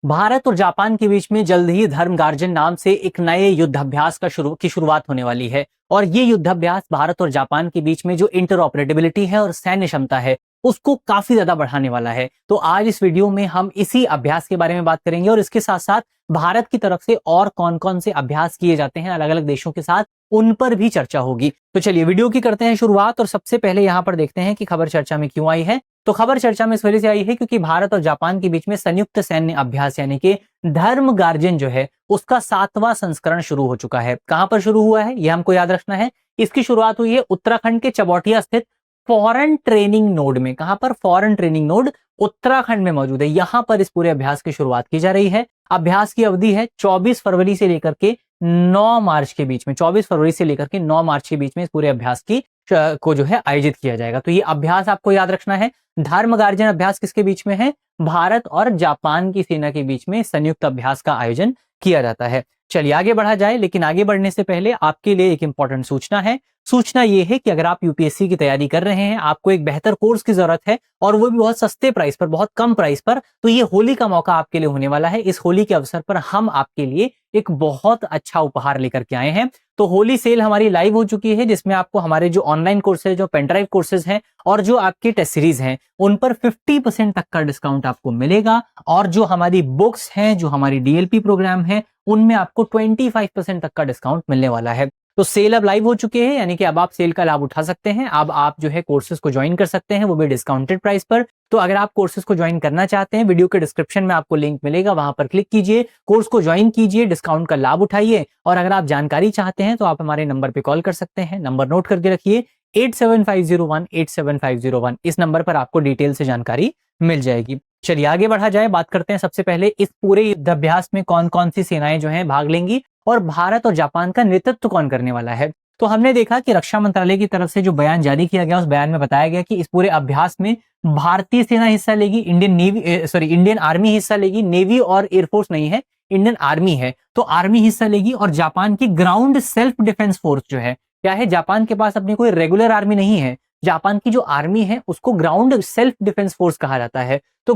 भारत और जापान के बीच में जल्द ही धर्मगार्जन नाम से एक नए युद्धाभ्यास की शुरुआत होने वाली है। और ये युद्धाभ्यास भारत और जापान के बीच में जो इंटरऑपरेबिलिटी है और सैन्य क्षमता है उसको काफी ज्यादा बढ़ाने वाला है। तो आज इस वीडियो में हम इसी अभ्यास के बारे में बात करेंगे और इसके साथ साथ भारत की तरफ से और कौन कौन से अभ्यास किए जाते हैं अलग अलग देशों के साथ, उन पर भी चर्चा होगी। तो चलिए वीडियो की करते हैं शुरुआत। और सबसे पहले यहाँ पर देखते हैं कि खबर चर्चा में क्यों आई है। तो खबर चर्चा में इस वजह से आई है क्योंकि भारत और जापान के बीच में संयुक्त सैन्य अभ्यास यानी कि धर्म गार्जन जो है उसका 7वां संस्करण शुरू हो चुका है। कहां पर शुरू हुआ है यह हमको याद रखना है। इसकी शुरुआत हुई है उत्तराखंड के चबौटिया स्थित फॉरेन ट्रेनिंग नोड में। कहां पर? फॉरेन ट्रेनिंग नोड उत्तराखंड में मौजूद है। यहां पर इस पूरे अभ्यास की शुरुआत की जा रही है। अभ्यास की अवधि है 24 फरवरी से लेकर के 9 मार्च के बीच में। 24 फरवरी से लेकर के 9 मार्च के बीच में इस पूरे अभ्यास को जो है आयोजित किया जाएगा। तो ये अभ्यास आपको याद रखना है। धर्म गार्जन अभ्यास किसके बीच में है? भारत और जापान की सेना के बीच में संयुक्त अभ्यास का आयोजन किया जाता है। चलिए आगे बढ़ा जाए, लेकिन आगे बढ़ने से पहले आपके लिए एक इंपॉर्टेंट सूचना है। सूचना ये है कि अगर आप यूपीएससी की तैयारी कर रहे हैं, आपको एक बेहतर कोर्स की जरूरत है और वो भी बहुत सस्ते प्राइस पर, बहुत कम प्राइस पर, तो ये होली का मौका आपके लिए होने वाला है। इस होली के अवसर पर हम आपके लिए एक बहुत अच्छा उपहार लेकर के आए हैं। तो होली सेल हमारी लाइव हो चुकी है, जिसमें आपको हमारे जो ऑनलाइन कोर्सेज, जो पेनड्राइव कोर्सेज हैं और जो आपकी टेस्ट सीरीज हैं, उन पर 50% तक का डिस्काउंट आपको मिलेगा। और जो हमारी बुक्स हैं, जो हमारी डीएलपी प्रोग्राम है, उनमें आपको 25% तक का डिस्काउंट मिलने वाला है। तो सेल अब लाइव हो चुके हैं, यानी कि अब आप सेल का लाभ उठा सकते हैं। अब आप जो है कोर्सेज को ज्वाइन कर सकते हैं, वो भी डिस्काउंटेड प्राइस पर। तो अगर आप कोर्सेज को ज्वाइन करना चाहते हैं, वीडियो के डिस्क्रिप्शन में आपको लिंक मिलेगा, वहां पर क्लिक कीजिए, कोर्स को ज्वाइन कीजिए, डिस्काउंट का लाभ उठाइए। और अगर आप जानकारी चाहते हैं तो आप हमारे नंबर पर कॉल कर सकते हैं। नंबर नोट करके रखिए 8750187501। इस नंबर पर आपको डिटेल से जानकारी मिल जाएगी। चलिए आगे बढ़ा जाए, बात करते हैं सबसे पहले इस पूरे युद्धाभ्यास में कौन कौन सी सेनाएं जो हैं भाग लेंगी और भारत और जापान का नेतृत्व कौन करने वाला है। तो हमने देखा कि रक्षा मंत्रालय की तरफ से जो बयान जारी किया गया, उस बयान में बताया गया कि इस पूरे अभ्यास में भारतीय सेना हिस्सा लेगी, इंडियन आर्मी हिस्सा लेगी। नेवी और एयरफोर्स नहीं है, इंडियन आर्मी है, तो आर्मी हिस्सा लेगी। और जापान की ग्राउंड सेल्फ डिफेंस फोर्स जो है, क्या है, जापान के पास अपनी कोई रेगुलर आर्मी नहीं है। जापान की जो आर्मी है उसको ग्राउंड सेल्फ डिफेंस फोर्स कहा जाता है। तो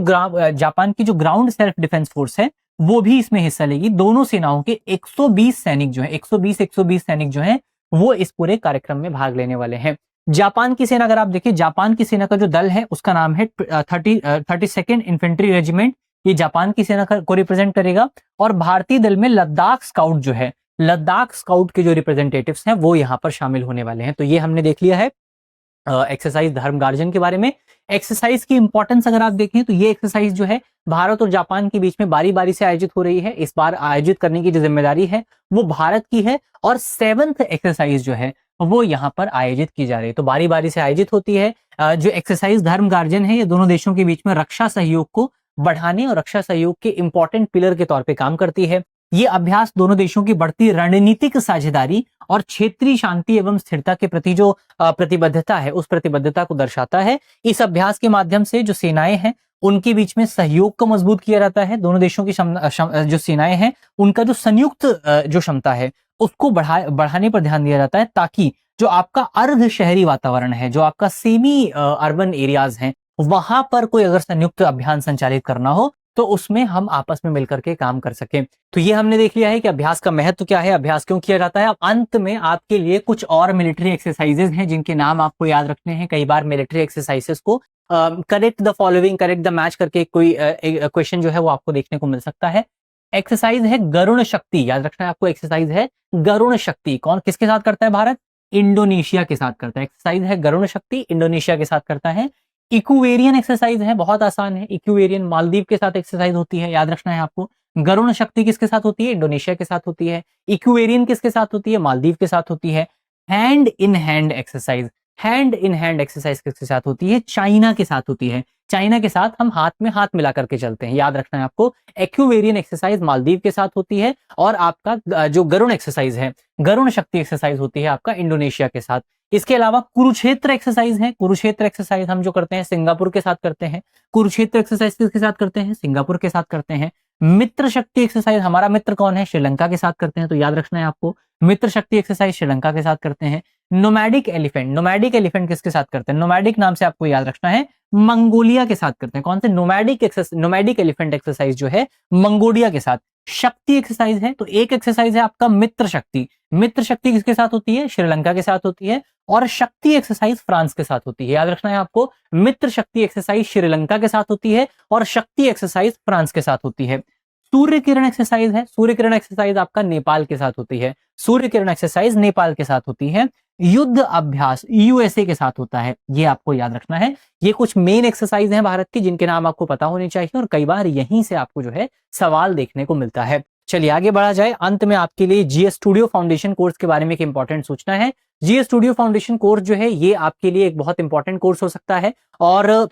जापान की जो ग्राउंड सेल्फ डिफेंस फोर्स है वो भी इसमें हिस्सा लेगी। दोनों सेनाओं के 120 सैनिक जो है, 120 सैनिक जो है, वो इस पूरे कार्यक्रम में भाग लेने वाले हैं। जापान की सेना, अगर आप देखिए, जापान की सेना का जो दल है उसका नाम है 32nd इन्फेंट्री रेजिमेंट। ये जापान की सेना को रिप्रेजेंट करेगा। और भारतीय दल में लद्दाख स्काउट जो है, लद्दाख स्काउट के जो रिप्रेजेंटेटिव्स हैं वो यहाँ पर शामिल होने वाले हैं। तो ये हमने देख लिया है एक्सरसाइज धर्म गार्जन के बारे में। एक्सरसाइज की इंपॉर्टेंस अगर आप देखें तो ये एक्सरसाइज जो है भारत और जापान के बीच में बारी बारी से आयोजित हो रही है। इस बार आयोजित करने की जो जिम्मेदारी है वो भारत की है। और 7th एक्सरसाइज जो है वो यहाँ पर आयोजित की जा रही है। तो बारी बारी से आयोजित होती है। जो एक्सरसाइज धर्म गार्जन है, ये दोनों देशों के बीच में रक्षा सहयोग को बढ़ाने और रक्षा सहयोग के इंपॉर्टेंट पिलर के तौर पर काम करती है। ये अभ्यास दोनों देशों की बढ़ती रणनीतिक साझेदारी और क्षेत्रीय शांति एवं स्थिरता के प्रति जो प्रतिबद्धता है, उस प्रतिबद्धता को दर्शाता है। इस अभ्यास के माध्यम से जो सेनाएं हैं उनके बीच में सहयोग को मजबूत किया जाता है। दोनों देशों की जो सेनाएं हैं उनका जो संयुक्त जो क्षमता है उसको बढ़ाने पर ध्यान दिया जाता है, ताकि जो आपका अर्ध शहरी वातावरण है, जो आपका सेमी अर्बन एरियाज हैं, वहां पर कोई अगर संयुक्त अभियान संचालित करना हो तो उसमें हम आपस में मिलकर के काम कर सकें। तो ये हमने देख लिया है कि अभ्यास का महत्व क्या है, अभ्यास क्यों किया जाता है। अब अंत में आपके लिए कुछ और मिलिट्री एक्सरसाइजेज हैं जिनके नाम आपको याद रखने हैं। कई बार मिलिट्री एक्सरसाइजेज को correct the following, correct the match करके कोई क्वेश्चन जो है वो आपको देखने को मिल सकता है। एक्सरसाइज है गरुण शक्ति, याद रखना है आपको। एक्सरसाइज है गरुण शक्ति, कौन किसके साथ करता है? भारत इंडोनेशिया के साथ करता है। एक्सरसाइज है गरुण शक्ति, इंडोनेशिया के साथ करता है। इक्वेरियन एक्सरसाइज है, बहुत आसान है। इक्वेरियन मालदीव के साथ एक्सरसाइज होती है, याद रखना है आपको। गरुण शक्ति किसके साथ होती है? इंडोनेशिया के साथ होती है। इक्वेरियन किसके साथ होती है? मालदीव के साथ होती है। Hand in hand exercise, hand in hand exercise किसके साथ होती है? चाइना के साथ होती है। चाइना के साथ हम हाथ में हाथ मिला करके चलते हैं, याद रखना है आपको। इक्वेरियन एक्सरसाइज मालदीव के साथ होती है। और आपका जो गरुण एक्सरसाइज है, गरुण शक्ति एक्सरसाइज होती है आपका इंडोनेशिया के साथ। इसके अलावा कुरुक्षेत्र एक्सरसाइज है। कुरुक्षेत्र एक्सरसाइज हम जो करते हैं सिंगापुर के साथ करते हैं। कुरुक्षेत्र एक्सरसाइज किसके साथ करते हैं? सिंगापुर के साथ करते हैं। मित्र शक्ति एक्सरसाइज, हमारा मित्र कौन है? श्रीलंका के साथ करते हैं, तो याद रखना है आपको। मित्र शक्ति एक्सरसाइज श्रीलंका के साथ करते हैं। नोमैडिक एलिफेंट, नोमैडिक एलिफेंट किसके साथ करते हैं? नोमैडिक नाम से आपको याद रखना है, मंगोलिया के साथ करते हैं। कौन से? नोमैडिक एलिफेंट एक्सरसाइज जो है मंगोलिया के साथ। शक्ति एक्सरसाइज है, तो एक एक्सरसाइज है आपका मित्र शक्ति। मित्र शक्ति किसके साथ होती है? श्रीलंका के साथ होती है। और शक्ति एक्सरसाइज फ्रांस के साथ होती है। याद रखना है आपको, मित्र शक्ति एक्सरसाइज श्रीलंका के साथ होती है और शक्ति एक्सरसाइज फ्रांस के साथ होती है। सूर्य किरण एक्सरसाइज है, सूर्य किरण एक्सरसाइज आपका नेपाल के साथ होती है। सूर्य किरण एक्सरसाइज नेपाल के साथ होती है। युद्ध अभ्यास यूएसए के साथ होता है, ये आपको याद रखना है। ये कुछ मेन एक्सरसाइज हैं भारत की जिनके नाम आपको पता होने चाहिए और कई बार यहीं से आपको जो है सवाल देखने को मिलता है। चलिए आगे बढ़ा जाए। अंत में आपके लिए जीएस स्टूडियो फाउंडेशन कोर्स के बारे में एक इंपॉर्टेंट सूचना है। जीएस स्टूडियो फाउंडेशन कोर्स जो है ये आपके लिए एक बहुत इंपॉर्टेंट कोर्स हो सकता है। और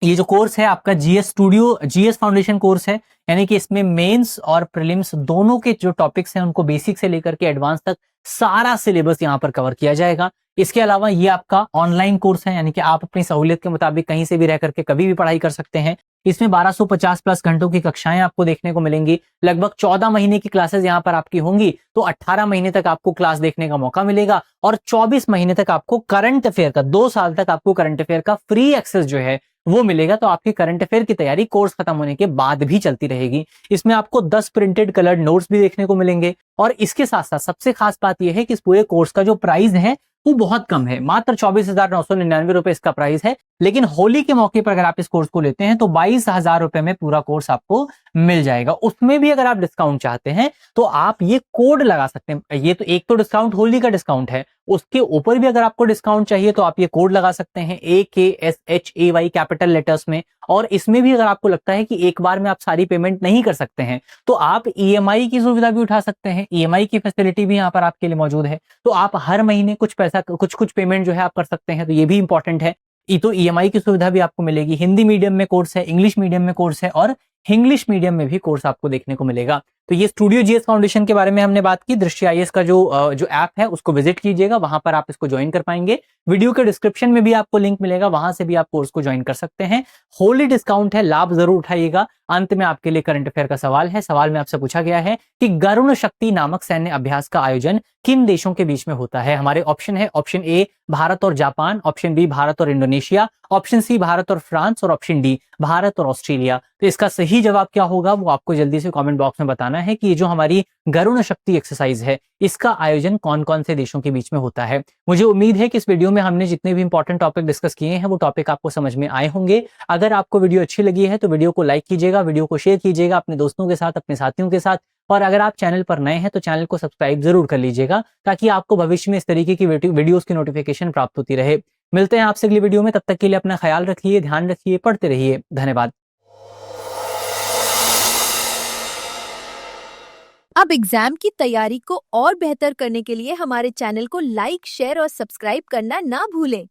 ये जो कोर्स है आपका जीएस फाउंडेशन कोर्स है, यानी कि इसमें मेंस और प्रीलिम्स दोनों के जो टॉपिक्स हैं उनको बेसिक से लेकर के एडवांस तक सारा सिलेबस यहाँ पर कवर किया जाएगा। इसके अलावा ये आपका ऑनलाइन कोर्स है, यानी कि आप अपनी सहूलियत के मुताबिक कहीं से भी रह करके कभी भी पढ़ाई कर सकते हैं। इसमें 1250 प्लस घंटों की कक्षाएं आपको देखने को मिलेंगी। लगभग 14 महीने की क्लासेस यहाँ पर आपकी होंगी, तो 18 महीने तक आपको क्लास देखने का मौका मिलेगा और 24 महीने तक आपको करंट अफेयर का, 2 साल तक आपको करंट अफेयर का फ्री एक्सेस जो है वो मिलेगा। तो आपकी करंट अफेयर की तैयारी कोर्स खत्म होने के बाद भी चलती रहेगी। इसमें आपको 10 प्रिंटेड कलर्ड नोट्स भी देखने को मिलेंगे। और इसके साथ साथ सबसे खास बात यह है कि इस पूरे कोर्स का जो प्राइस है वो बहुत कम है, मात्र 24,999 रुपए इसका प्राइस है। लेकिन होली के मौके पर अगर आप इस कोर्स को लेते हैं तो 22,000 रुपए में पूरा कोर्स आपको मिल जाएगा। उसमें भी अगर आप डिस्काउंट चाहते हैं तो आप ये कोड लगा सकते हैं। ये तो एक तो डिस्काउंट होली का डिस्काउंट है, उसके ऊपर भी अगर आपको डिस्काउंट चाहिए तो आप ये कोड लगा सकते हैं AKSHAY कैपिटल लेटर्स में। और इसमें भी अगर आपको लगता है कि एक बार में आप सारी पेमेंट नहीं कर सकते हैं तो आप EMI की सुविधा भी उठा सकते हैं। EMI की फैसिलिटी भी यहाँ पर आपके लिए मौजूद है, तो आप हर महीने कुछ पैसा कुछ पेमेंट जो है आप कर सकते हैं, तो ये भी इंपॉर्टेंट है। तो EMI की सुविधा भी आपको मिलेगी। हिंदी मीडियम में कोर्स है, इंग्लिश मीडियम में कोर्स है और इंग्लिश मीडियम में भी कोर्स आपको देखने को मिलेगा। तो ये स्टूडियो जीएस फाउंडेशन के बारे में हमने बात की। दृष्टि आईएएस का जो ऐप है उसको विजिट कीजिएगा, वहां पर आप इसको ज्वाइन कर पाएंगे। वीडियो के डिस्क्रिप्शन में भी आपको लिंक मिलेगा, वहां से भी आप कोर्स को ज्वाइन कर सकते हैं। होली डिस्काउंट है, लाभ जरूर उठाइएगा। अंत में आपके लिए करंट अफेयर का सवाल है। सवाल में आपसे पूछा गया है कि गरुण शक्ति नामक सैन्य अभ्यास का आयोजन किन देशों के बीच में होता है? हमारे ऑप्शन है, ऑप्शन ए भारत और जापान, ऑप्शन बी भारत और इंडोनेशिया, ऑप्शन सी भारत और फ्रांस और ऑप्शन डी भारत और ऑस्ट्रेलिया। तो इसका सही जवाब क्या होगा वो आपको जल्दी से कमेंट बॉक्स में बताना है कि ये जो हमारी गरुण शक्ति एक्सरसाइज है इसका आयोजन कौन कौन से देशों के बीच में होता है। मुझे उम्मीद है कि इस वीडियो में हमने जितने भी इंपॉर्टेंट टॉपिक डिस्कस किए हैं वो टॉपिक आपको समझ में आए होंगे। अगर आपको वीडियो अच्छी लगी है तो वीडियो को लाइक कीजिएगा, वीडियो को शेयर कीजिएगा अपने दोस्तों के साथ, अपने साथियों के साथ। और अगर आप चैनल पर नए हैं तो चैनल को सब्सक्राइब जरूर कर लीजिएगा ताकि आपको भविष्य में इस तरीके की वीडियोस की नोटिफिकेशन प्राप्त होती रहे। मिलते हैं आपसे अगली वीडियो में, तब तक के लिए अपना ख्याल रखिए, ध्यान रखिए, पढ़ते रहिए। धन्यवाद। अब एग्जाम की तैयारी को और बेहतर करने के लिए हमारे चैनल को लाइक, शेयर और सब्सक्राइब करना ना भूलें।